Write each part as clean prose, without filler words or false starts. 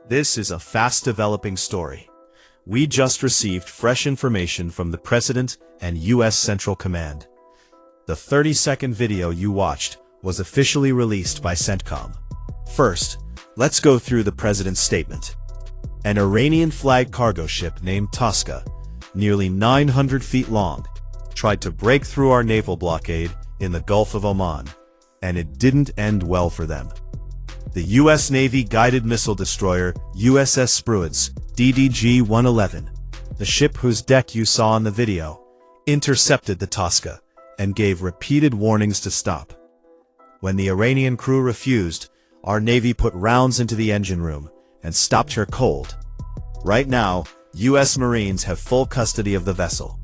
This is a fast-developing story. We just received fresh information from the President and U.S. Central Command. The 30-second video you watched was officially released by CENTCOM. First, let's go through the President's statement. An Iranian-flagged cargo ship named Tosca, nearly 900 feet long, tried to break through our naval blockade in the Gulf of Oman, and it didn't end well for them. The U.S. Navy guided missile destroyer USS Spruance DDG-111, the ship whose deck you saw in the video, intercepted the Tosca and gave repeated warnings to stop. When the Iranian crew refused, our Navy put rounds into the engine room and stopped her cold. Right now, U.S. Marines have full custody of the vessel.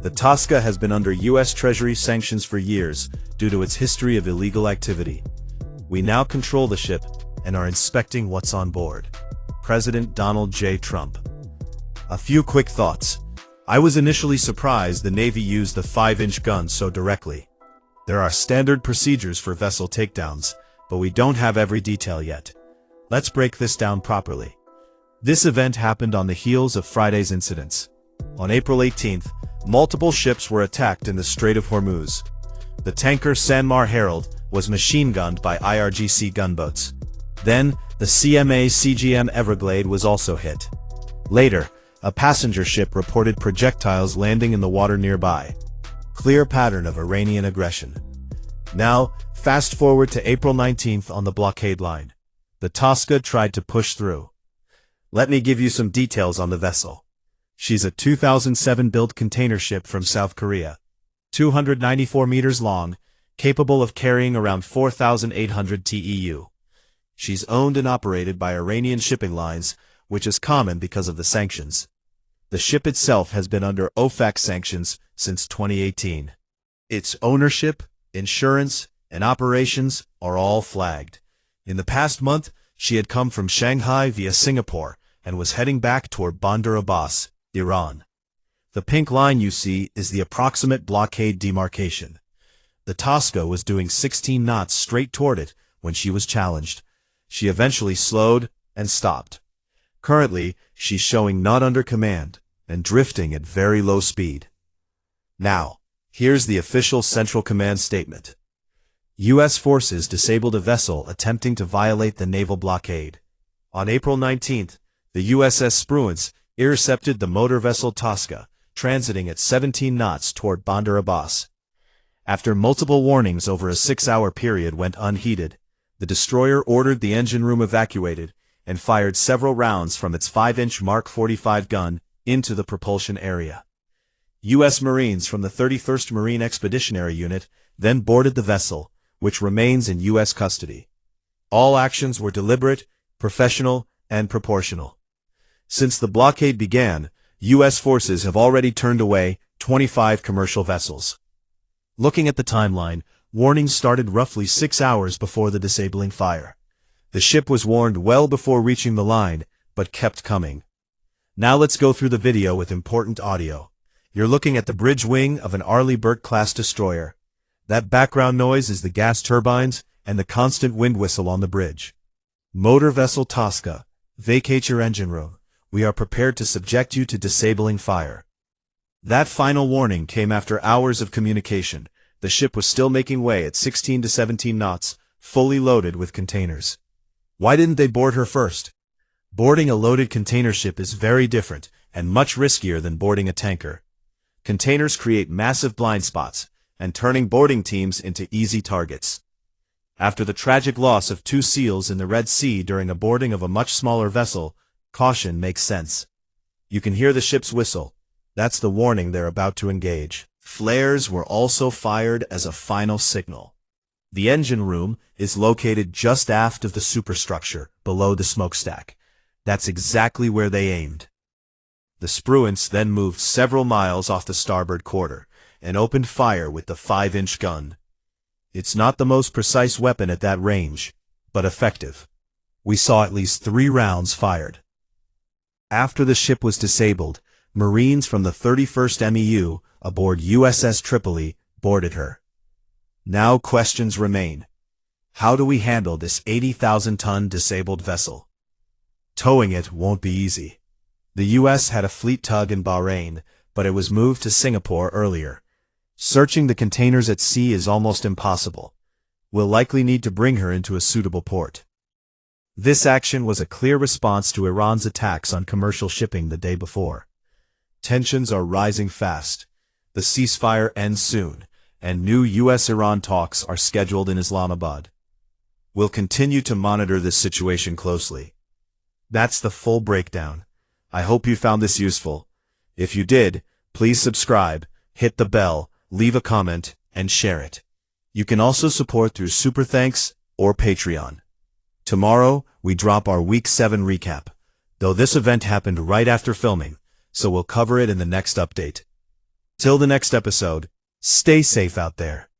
The Tosca has been under U.S. Treasury sanctions for years due to its history of illegal activity. We now control the ship and are inspecting what's on board. President Donald J. Trump. A few quick thoughts. I was initially surprised the Navy used the 5-inch gun so directly. There are standard procedures for vessel takedowns, but we don't have every detail yet. Let's break this down properly. This event happened on the heels of Friday's incidents. On April 18th, multiple ships were attacked in the Strait of Hormuz. The tanker Sanmar Herald was machine-gunned by IRGC gunboats. Then, the CMA-CGM Everglade was also hit. Later, a passenger ship reported projectiles landing in the water nearby. Clear pattern of Iranian aggression. Now, fast forward to April 19th on the blockade line. The Tosca tried to push through. Let me give you some details on the vessel. She's a 2007-built container ship from South Korea, 294 meters long, capable of carrying around 4,800 TEU. She's owned and operated by Iranian shipping lines, which is common because of the sanctions. The ship itself has been under OFAC sanctions since 2018. Its ownership, insurance, and operations are all flagged. In the past month, she had come from Shanghai via Singapore and was heading back toward Bandar Abbas, Iran. The pink line you see is the approximate blockade demarcation. The Tosca was doing 16 knots straight toward it when she was challenged. She eventually slowed and stopped. Currently, she's showing not under command and drifting at very low speed. Now, here's the official Central Command statement. U.S. forces disabled a vessel attempting to violate the naval blockade. On April 19th, the USS Spruance intercepted the motor vessel Tosca, transiting at 17 knots toward Bandar Abbas. After multiple warnings over a 6-hour period went unheeded, the destroyer ordered the engine room evacuated and fired several rounds from its 5-inch Mark 45 gun into the propulsion area. U.S. Marines from the 31st Marine Expeditionary Unit then boarded the vessel, which remains in U.S. custody. All actions were deliberate, professional, and proportional. Since the blockade began, U.S. forces have already turned away 25 commercial vessels. Looking at the timeline, warnings started roughly 6 hours before the disabling fire. The ship was warned well before reaching the line, but kept coming. Now let's go through the video with important audio. You're looking at the bridge wing of an Arleigh Burke-class destroyer. That background noise is the gas turbines and the constant wind whistle on the bridge. Motor vessel Tosca, vacate your engine room. We are prepared to subject you to disabling fire. That final warning came after hours of communication. The ship was still making way at 16 to 17 knots, fully loaded with containers. Why didn't they board her first? Boarding a loaded container ship is very different and much riskier than boarding a tanker. Containers create massive blind spots, and turning boarding teams into easy targets. After the tragic loss of 2 SEALs in the Red Sea during a boarding of a much smaller vessel, caution makes sense. You can hear the ship's whistle. That's the warning they're about to engage. Flares were also fired as a final signal. The engine room is located just aft of the superstructure, below the smokestack. That's exactly where they aimed. The Spruance then moved several miles off the starboard quarter and opened fire with the 5-inch gun. It's not the most precise weapon at that range, but effective. We saw at least 3 rounds fired. After the ship was disabled, Marines from the 31st MEU aboard USS Tripoli boarded her. Now questions remain. How do we handle this 80,000-ton disabled vessel? Towing it won't be easy. The U.S. had a fleet tug in Bahrain, but it was moved to Singapore earlier. Searching the containers at sea is almost impossible. We'll likely need to bring her into a suitable port. This action was a clear response to Iran's attacks on commercial shipping the day before. Tensions are rising fast. The ceasefire ends soon, and new U.S.-Iran talks are scheduled in Islamabad. We'll continue to monitor this situation closely. That's the full breakdown. I hope you found this useful. If you did, please subscribe, hit the bell, leave a comment, and share it. You can also support through Super Thanks or Patreon. Tomorrow, we drop our Week 7 recap, though this event happened right after filming, so we'll cover it in the next update. Till the next episode, stay safe out there.